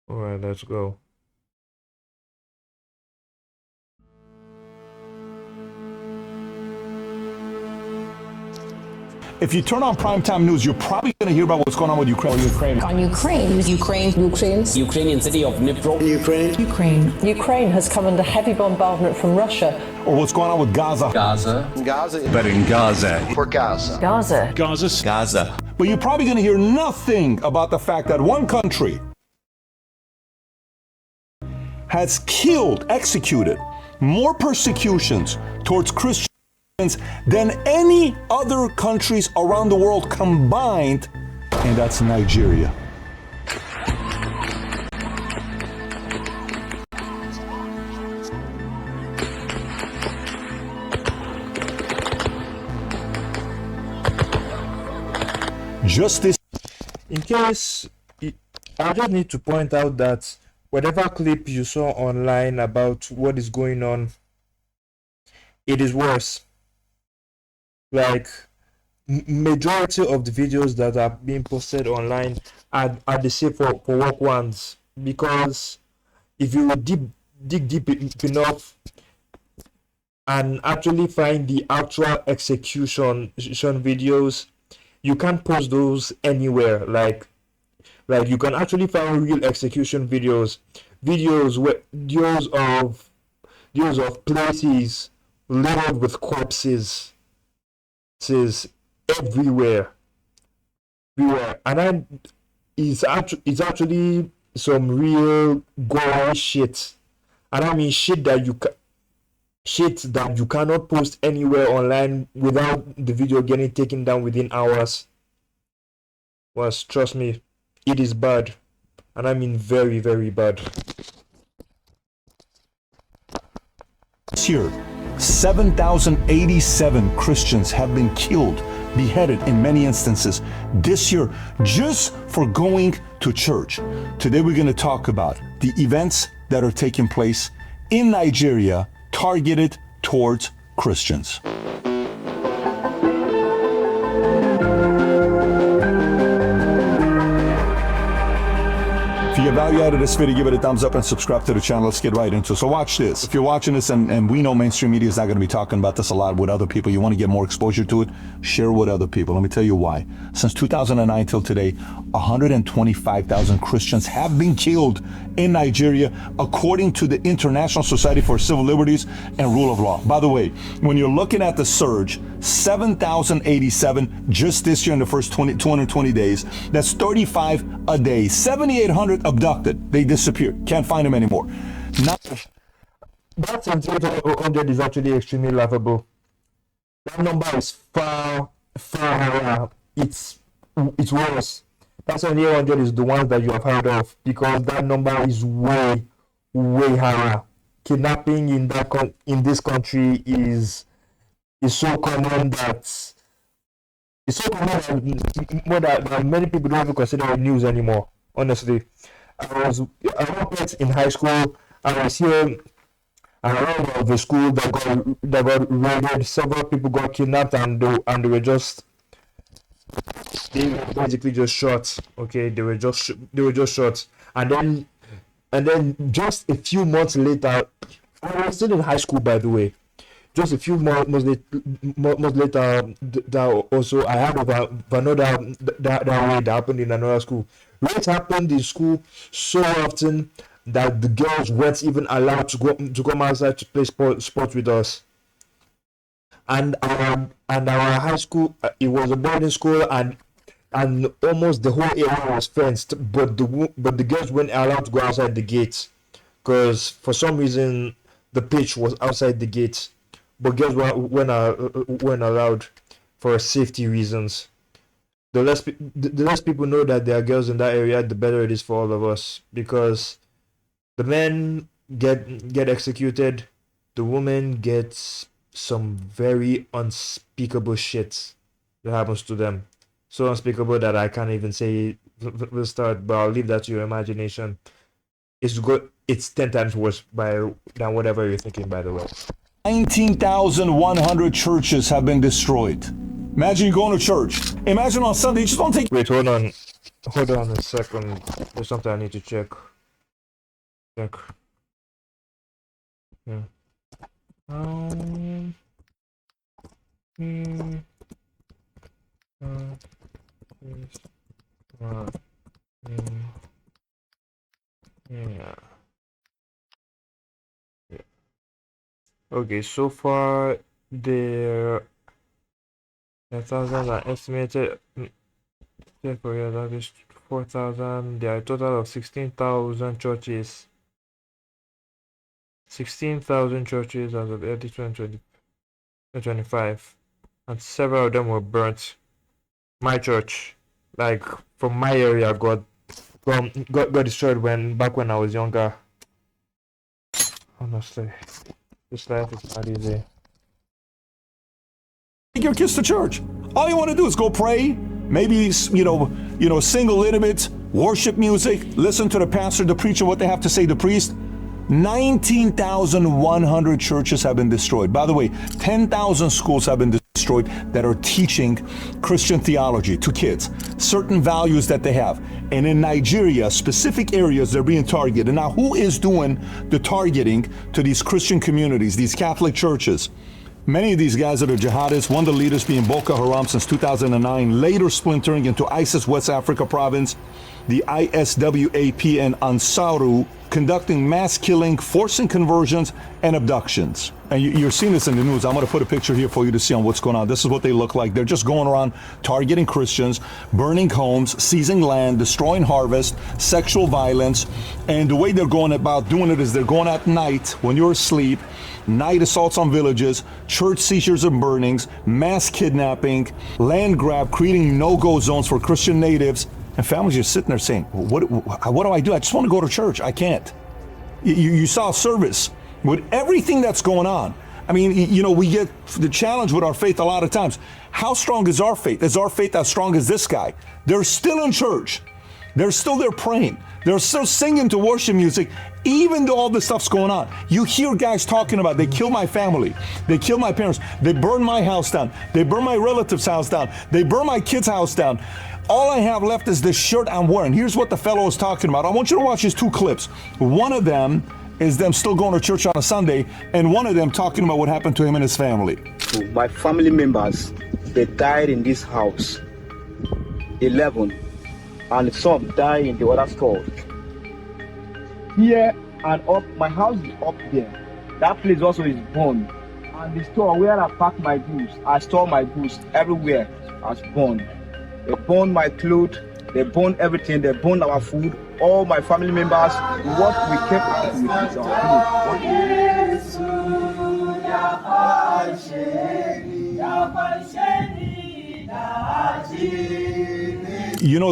All right, let's go. If you turn on primetime news, you're probably going to hear about what's going on with Ukraine. On Ukrainian city of Dnipro. Ukraine has come under heavy bombardment from Russia. Or what's going on with Gaza. But in Gaza. But you're probably going to hear nothing about the fact that one country has executed more persecutions towards Christians than any other countries around the world combined, and that's Nigeria. Just this. In case, I just need to point out that whatever clip you saw online about what is going on, it is worse. Like, majority of the videos that are being posted online are the safe for work ones, because if you dig deep enough and actually find the actual execution videos, you can't post those anywhere. Like you can actually find real execution videos of places littered with corpses everywhere, and then it's actually some real gory shit, and I mean shit that you cannot post anywhere online without the video getting taken down within hours. Trust me, it is bad, and I mean very, very bad. This year, 7,087 Christians have been killed, beheaded in many instances this year just for going to church. Today we're going to talk about the events that are taking place in Nigeria targeted towards Christians. If you get value out of this video, give it a thumbs up and subscribe to the channel. Let's get right into it. So watch this. If you're watching this, and we know mainstream media is not going to be talking about this a lot with other people, you want to get more exposure to it, share with other people. Let me tell you why. Since 2009 till today, 125,000 Christians have been killed in Nigeria, according to the International Society for Civil Liberties and Rule of Law. By the way, when you're looking at the surge, 7,087 just this year in the first 220 days. That's 35 a day. 7,800 abducted. They disappeared. Can't find them anymore. Now, that 7,800 is actually extremely laughable. That number is far higher. It's worse. That 7,800 is the ones that you have heard of, because that number is way higher. Kidnapping in this country is so common that many people don't even consider it news anymore. Honestly, I was in high school. I was here around of the school that got raided. Several people got kidnapped, and they were basically just shot. Okay, they were just shot, and then just a few months later, I was still in high school, by the way. Just a few months later, also I heard of another that raid happened in another school. Raids happened in school so often that the girls weren't even allowed to come outside to play sports with us. And our high school, it was a boarding school, and almost the whole area was fenced, but the girls weren't allowed to go outside the gate, because for some reason the pitch was outside the gate. But girls weren't allowed for safety reasons. The less people know that there are girls in that area, the better it is for all of us, because the men get executed, the women get some very unspeakable shit that happens to them. So unspeakable that I can't even say the start, but I'll leave that to your imagination. It's 10 times worse than whatever you're thinking, by the way. 19,100 churches have been destroyed. Imagine you going to church. Imagine on Sunday, you just don't take... Wait, hold on a second. There's something I need to check. Check. Yeah. Hmm, this one, yeah. Yeah. Okay, so far the thousands are estimated. Korea that is 4,000. There are a total of 16,000 churches. 16,000 churches as of early 2025, and several of them were burnt. My church, like from my area, got destroyed back when I was younger. Honestly, this life is not easy. Take your kids to church. All you want to do is go pray. Maybe sing a little bit, worship music, listen to the pastor, the preacher, what they have to say, the priest. 19,100 churches have been destroyed. By the way, 10,000 schools have been destroyed that are teaching Christian theology to kids, certain values that they have. And in Nigeria, specific areas, they're being targeted. Now, who is doing the targeting to these Christian communities, these Catholic churches? Many of these guys are jihadists, one of the leaders being Boko Haram since 2009, later splintering into ISIS West Africa province, the ISWAP and Ansaru, conducting mass killing, forcing conversions, and abductions. And you're seeing this in the news. I'm going to put a picture here for you to see on what's going on. This is what they look like. They're just going around targeting Christians, burning homes, seizing land, destroying harvest, sexual violence. And the way they're going about doing it is they're going at night when you're asleep, night assaults on villages, church seizures and burnings, mass kidnapping, land grab, creating no-go zones for Christian natives. And families are sitting there saying, what do I do? I just want to go to church. I can't. You saw service with everything that's going on. I mean, we get the challenge with our faith a lot of times. How strong is our faith? Is our faith as strong as this guy? They're still in church. They're still there praying. They're still singing to worship music, even though all this stuff's going on. You hear guys talking about, they kill my family. They kill my parents. They burn my house down. They burn my relative's house down. They burn my kid's house down. All I have left is this shirt I'm wearing. Here's what the fellow is talking about. I want you to watch these two clips. One of them is them still going to church on a Sunday, and one of them talking about what happened to him and his family. My family members, they died in this house, 11, and some died in the other stores. Here and up, my house is up there. That place also is burned. And the store where I pack my goods, I store my goods everywhere, has burned. They burned my clothes, they burned everything, they burned our food, all my family members, what we kept out with is our food.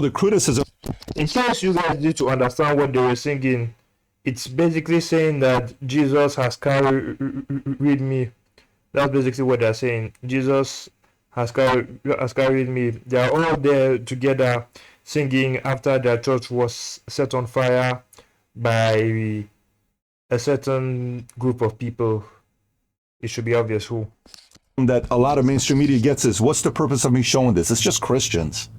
The criticism. In case you guys need to understand what they were singing, it's basically saying that Jesus has carried me. That's basically what they're saying. Jesus has carried me. They are all there together singing after their church was set on fire by a certain group of people. It should be obvious who. That a lot of mainstream media gets is, what's the purpose of me showing this? It's just Christians.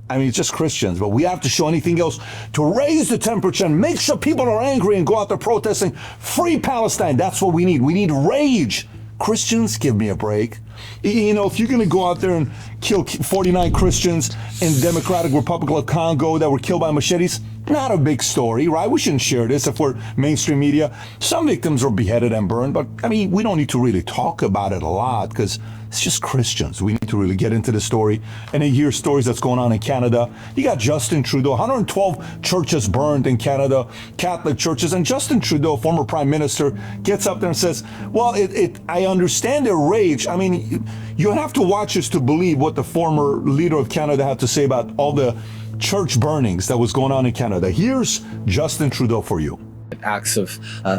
I mean, it's just Christians, but we have to show anything else to raise the temperature and make sure people are angry and go out there protesting. Free Palestine, that's what we need. We need rage. Christians, give me a break. If you're going to go out there and kill 49 Christians in Democratic Republic of Congo that were killed by machetes, not a big story, right? We shouldn't share this if we're mainstream media. Some victims were beheaded and burned, but I mean, we don't need to really talk about it a lot because it's just Christians. We need to really get into the story. And then hear stories that's going on in Canada. You got Justin Trudeau, 112 churches burned in Canada, Catholic churches. And Justin Trudeau, former prime minister, gets up there and says, well, I understand their rage. I mean, you have to watch this to believe what the former leader of Canada had to say about all the church burnings that was going on in Canada. Here's Justin Trudeau for you. Acts of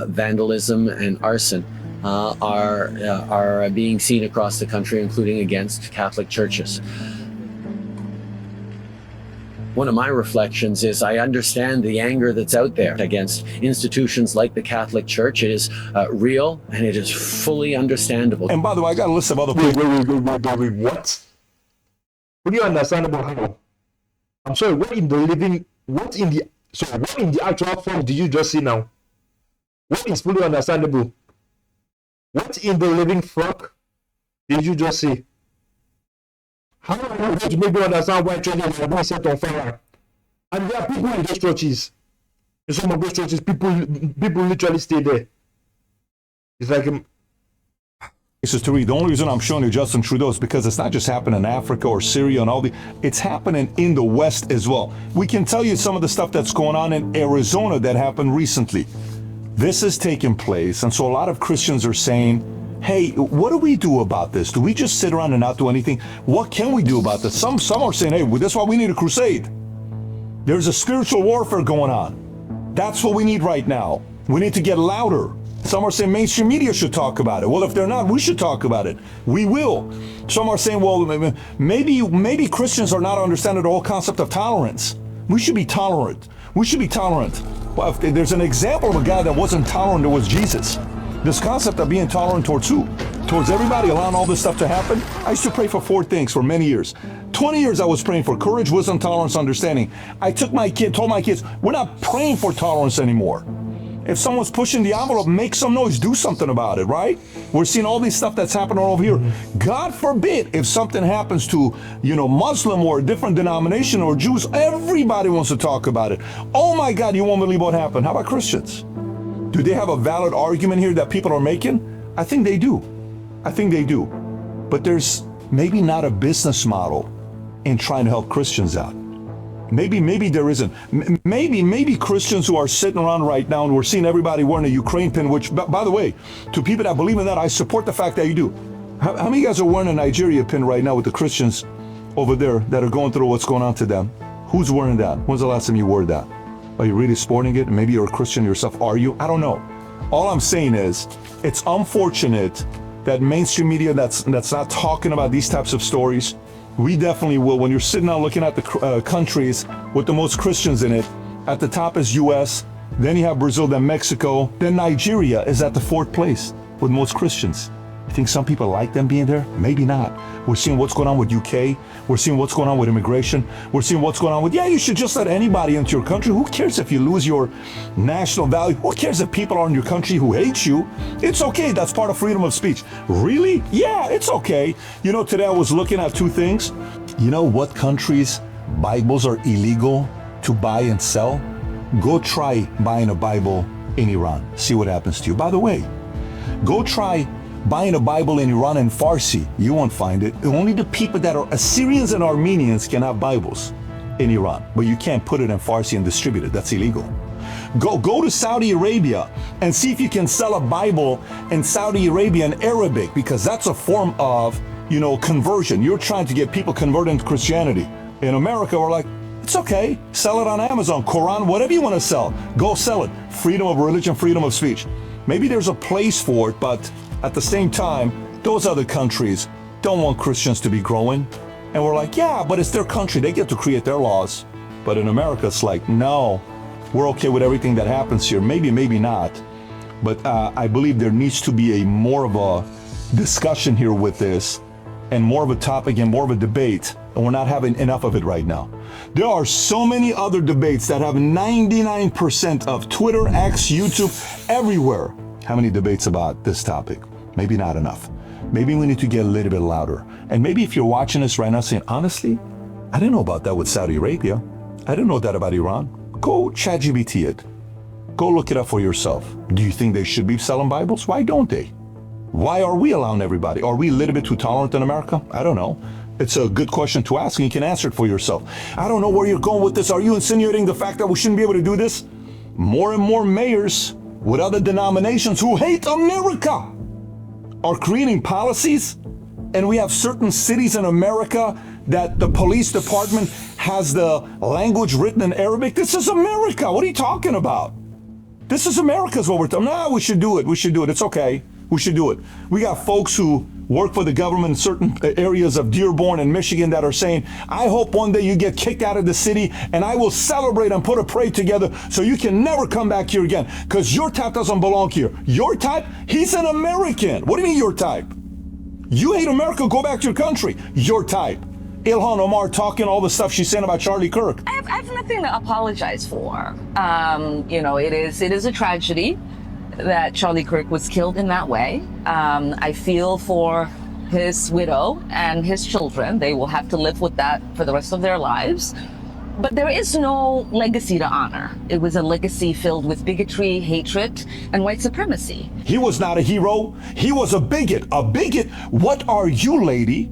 vandalism and arson are being seen across the country, including against Catholic churches. One of my reflections is I understand the anger that's out there against institutions like the Catholic Church. It is real and it is fully understandable. And by the way, I got a list of other people. Wait, what? What do you understand about how? I'm sorry, what in the actual form did you just see now? What is fully understandable? What in the living fuck did you just say? How are you going to make me understand why churches are being set on fire? And there are people in those churches. In some of those churches, people literally stay there. It's like This is Tariq. The only reason I'm showing you Justin Trudeau is because it's not just happening in Africa or Syria and all the. It's happening in the West as well. We can tell you some of the stuff that's going on in Arizona that happened recently. This is taking place, and so a lot of Christians are saying, hey, what do we do about this? Do we just sit around and not do anything? What can we do about this? Some are saying, hey, well, that's why we need a crusade. There's a spiritual warfare going on. That's what we need right now. We need to get louder. Some are saying mainstream media should talk about it. Well, if they're not, we should talk about it. We will. Some are saying, well, maybe Christians are not understanding the whole concept of tolerance. We should be tolerant. We should be tolerant. Well, if there's an example of a guy that wasn't tolerant, it was Jesus. This concept of being tolerant towards who? Towards everybody, allowing all this stuff to happen? I used to pray for 4 things for many years. 20 years I was praying for courage, wisdom, tolerance, understanding. I told my kids, we're not praying for tolerance anymore. If someone's pushing the envelope, make some noise, do something about it, right? We're seeing all this stuff that's happening over here. God forbid if something happens to, Muslim or a different denomination or Jews, everybody wants to talk about it. Oh my God, you won't believe what happened. How about Christians? Do they have a valid argument here that people are making? I think they do. But there's maybe not a business model in trying to help Christians out. Maybe there isn't. Maybe Christians who are sitting around right now, and we're seeing everybody wearing a Ukraine pin, which, by the way, to people that believe in that, I support the fact that you do. How many of you guys are wearing a Nigeria pin right now with the Christians over there that are going through what's going on to them? Who's wearing that? When's the last time you wore that? Are you really sporting it? Maybe you're a Christian yourself. Are you? I don't know. All I'm saying is, it's unfortunate that mainstream media that's not talking about these types of stories. We definitely will. When you're sitting out looking at the countries with the most Christians in it, at the top is US, then you have Brazil, then Mexico, then Nigeria is at the 4th place with most Christians. You think some people like them being there? Maybe not. We're seeing what's going on with UK. We're seeing what's going on with immigration. We're seeing what's going on with, you should just let anybody into your country. Who cares if you lose your national value? Who cares if people are in your country who hate you? It's okay. That's part of freedom of speech. Really? Yeah, it's okay. Today I was looking at 2 things. You know what countries Bibles are illegal to buy and sell? Go try buying a Bible in Iran. See what happens to you. By the way, go try buying a Bible in Iran in Farsi. You won't find it. Only the people that are Assyrians and Armenians can have Bibles in Iran, but you can't put it in Farsi and distribute it. That's illegal. Go to Saudi Arabia and see if you can sell a Bible in Saudi Arabia in Arabic, because that's a form of, conversion. You're trying to get people converted into Christianity. In America, we're like, it's okay. Sell it on Amazon, Quran, whatever you want to sell. Go sell it. Freedom of religion, freedom of speech. Maybe there's a place for it, but at the same time, those other countries don't want Christians to be growing. And we're like, yeah, but it's their country. They get to create their laws. But in America, it's like, no, we're okay with everything that happens here. Maybe not. But I believe there needs to be more of a discussion here with this, and more of a topic and more of a debate. And we're not having enough of it right now. There are so many other debates that have 99% of Twitter, X, YouTube, everywhere. How many debates about this topic? Maybe not enough. Maybe we need to get a little bit louder. And maybe if you're watching this right now saying, honestly, I didn't know about that with Saudi Arabia. I didn't know that about Iran. Go ChatGPT it. Go look it up for yourself. Do you think they should be selling Bibles? Why don't they? Why are we allowing everybody? Are we a little bit too tolerant in America? I don't know. It's a good question to ask, and you can answer it for yourself. I don't know where you're going with this. Are you insinuating the fact that we shouldn't be able to do this? More and more mayors with other denominations who hate America are creating policies, and we have certain cities in America that the police department has the language written in Arabic. This is America. What are you talking about? This is America is what we're talking about. No, we should do it. It's okay. We should do it. We got folks who work for the government in certain areas of Dearborn and Michigan that are saying, I hope one day you get kicked out of the city and I will celebrate and put a parade together so you can never come back here again, because your type doesn't belong here. Your type? He's an American. What do you mean your type? You hate America, go back to your country. Your type. Ilhan Omar talking all the stuff she's saying about Charlie Kirk. I have nothing to apologize for. It is a tragedy that Charlie Kirk was killed in that way. I feel for his widow and his children. They will have to live with that for the rest of their lives. But there is no legacy to honor. It was a legacy filled with bigotry, hatred, and white supremacy. He was not a hero. He was a bigot. A bigot. What are you, lady?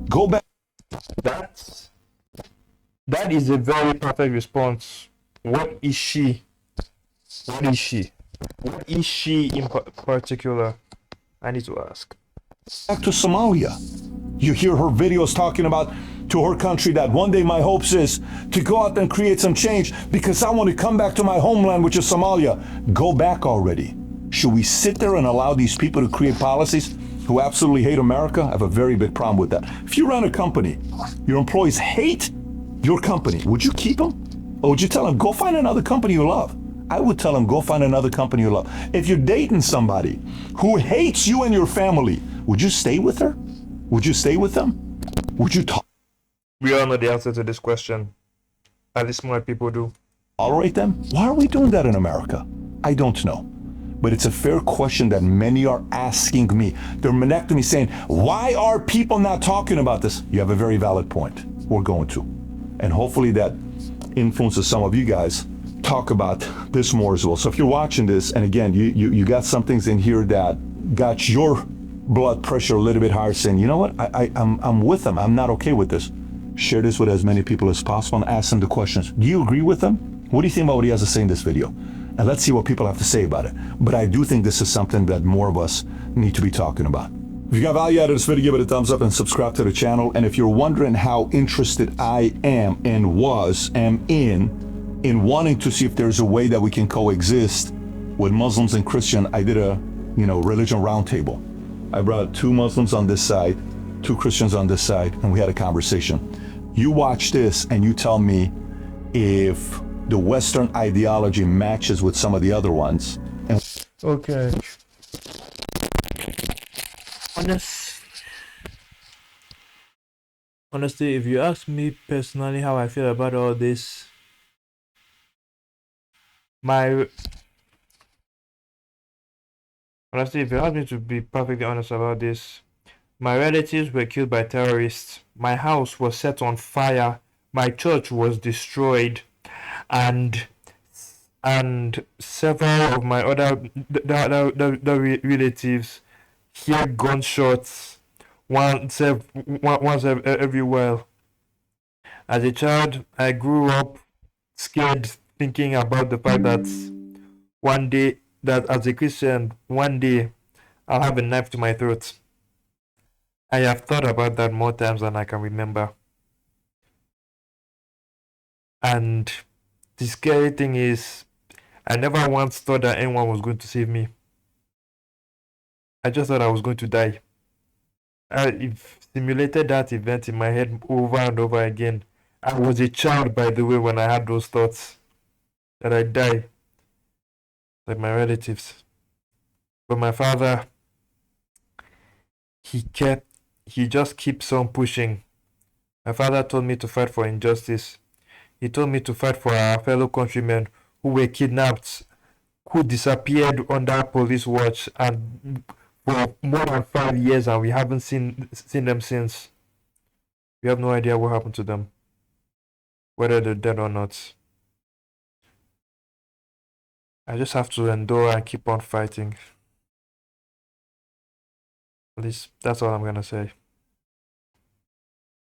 Go back. That is a very perfect response. What is she? What is she? What is she in particular? I need to ask. Back to Somalia. You hear her videos talking about to her country that one day my hopes is to go out and create some change because I want to come back to my homeland, which is Somalia. Go back already. Should we sit there and allow these people to create policies who absolutely hate America? I have a very big problem with that. If you run a company, your employees hate your company, would you keep them? Or would you tell them, go find another company you love? I would tell them, go find another company you love. If you're dating somebody who hates you and your family, would you stay with her? Would you stay with them? Would you We all know the answer to this question. At least more people do. tolerate them? Why are we doing that in America? I don't know. But it's a fair question that many are asking me. They're connecting me saying, why are people not talking about this? You have a very valid point. We're going to. And hopefully that influences some of you guys talk about this more as well. So if you're watching this, and again, you got some things in here that got your blood pressure a little bit higher, saying, you know what, I'm with them. I'm not okay with this. Share this with as many people as possible and ask them the questions. Do you agree with them? What do you think about what he has to say in this video? And let's see what people have to say about it. But I do think this is something that more of us need to be talking about. If you got value out of this video, give it a thumbs up and subscribe to the channel. And if you're wondering how interested I am in wanting to see if there's a way that we can coexist with Muslims and Christian, I did a religion roundtable. I brought 2 Muslims on this side, 2 Christians on this side, and we had a conversation. You watch this and you tell me if the Western ideology matches with some of the other ones. Okay. Honestly, if you ask me personally how I feel about all this, honestly, if you ask me to be perfectly honest about this, my relatives were killed by terrorists. My house was set on fire. My church was destroyed, and several of my other relatives hear gunshots once every while. As a child, I grew up scared, thinking about the fact that one day, that as a Christian, one day I'll have a knife to my throat. I have thought about that more times than I can remember. And the scary thing is, I never once thought that anyone was going to save me. I just thought I was going to die. I simulated that event in my head over and over again. I was a child, by the way, when I had those thoughts that I'd die, like my relatives. But my father, he just keeps on pushing. My father told me to fight for injustice. He told me to fight for our fellow countrymen who were kidnapped, who disappeared under police watch, and for more than 5 years, and we haven't seen them since. We have no idea what happened to them, whether they're dead or not. I just have to endure and keep on fighting. At least that's all I'm gonna say.